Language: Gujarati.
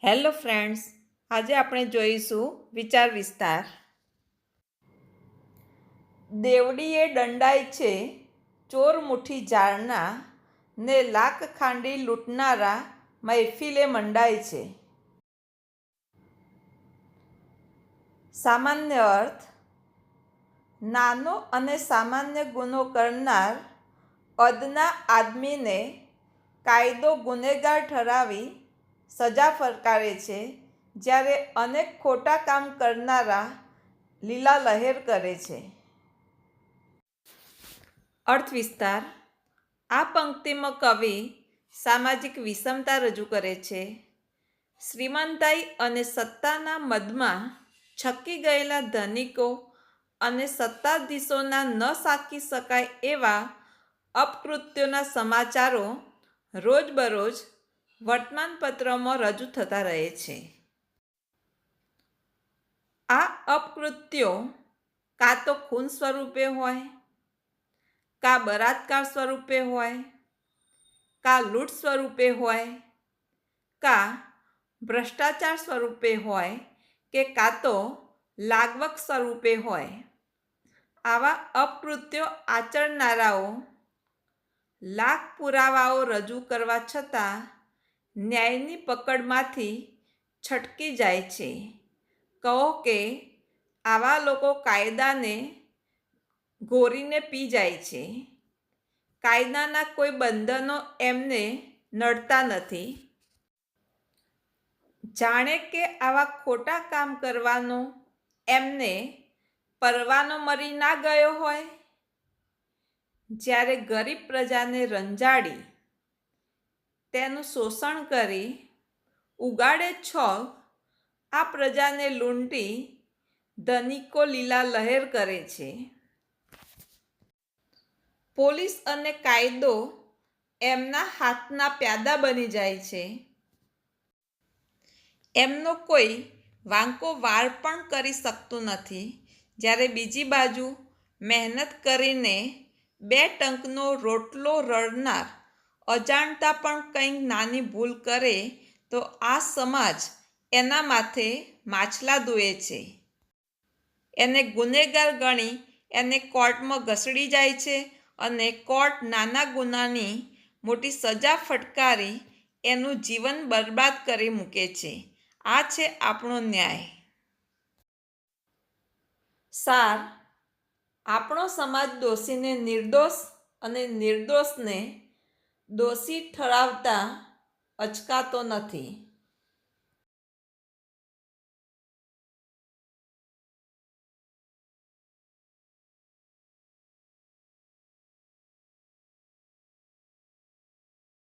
હેલો ફ્રેન્ડ્સ, આજે આપણે જોઈશું વિચાર વિસ્તાર. દેવડીએ દંડાય છે ચોર મુઠ્ઠી જાળના, ને લાખ ખાંડી લૂંટનારા મહેફિલે મંડાય છે. સામાન્ય અર્થ: નાનો અને સામાન્ય ગુનો કરનાર અદના આદમીને કાયદો ગુનેગાર ઠરાવી સજા ફટકારે છે, જ્યારે અનેક ખોટા કામ કરનારા લીલા લહેર કરે છે. અર્થ વિસ્તાર: આ પંક્તિમાં કવિ સામાજિક વિષમતા રજૂ કરે છે. શ્રીમંતાઈ અને સત્તાના મદમાં છકી ગયેલા ધનિકો અને સત્તાધીશોના ન સાકી શકાય એવા અપકૃત્યોના સમાચારો રોજબરોજ વર્તમાનપત્રોમાં રજૂ થતા રહે છે. આ અપકૃત્યો કાં તો ખૂન સ્વરૂપે હોય, કાં બળાત્કાર સ્વરૂપે હોય, કાં લૂંટ સ્વરૂપે હોય, કાં ભ્રષ્ટાચાર સ્વરૂપે હોય કે કાં તો લાગવક સ્વરૂપે હોય. આવા અપકૃત્યો આચરનારાઓ લાખ પુરાવાઓ રજૂ કરવા છતાં ન્યાયની પકડમાંથી છટકી જાય છે. કહો કે આવા લોકો કાયદાને ઘોરીને પી જાય છે. કાયદાના કોઈ બંધનો એમને નડતા નથી. જાણે કે આવા ખોટા કામ કરવાનો એમને પરવાનો મળી ના ગયો હોય. જ્યારે ગરીબ પ્રજાને રંજાડી, તેનું શોષણ કરી ઉગાડે છોગ, આ પ્રજાને લૂંટી ધનિકો લીલા લહેર કરે છે. પોલીસ અને કાયદો એમના હાથના પ્યાદા બની જાય છે. એમનો કોઈ વાંકો વાળ પણ કરી શકતું નથી. જ્યારે બીજી બાજુ મહેનત કરીને બે ટંકનો રોટલો રળનાર અજાણતા પણ કંઈક નાની ભૂલ કરે તો આ સમાજ એના માથે માછલા દુએ છે. એને ગુનેગાર ગણી એને કોર્ટમાં ઘસડી જાય છે અને કોર્ટ નાના ગુનાની મોટી સજા ફટકારી એનું જીવન બરબાદ કરી મૂકે છે. આ છે આપણો ન્યાય. સાર: આપણો સમાજ દોષીને નિર્દોષ અને નિર્દોષને દોષી ઠરાવતા અચકાતો નથી.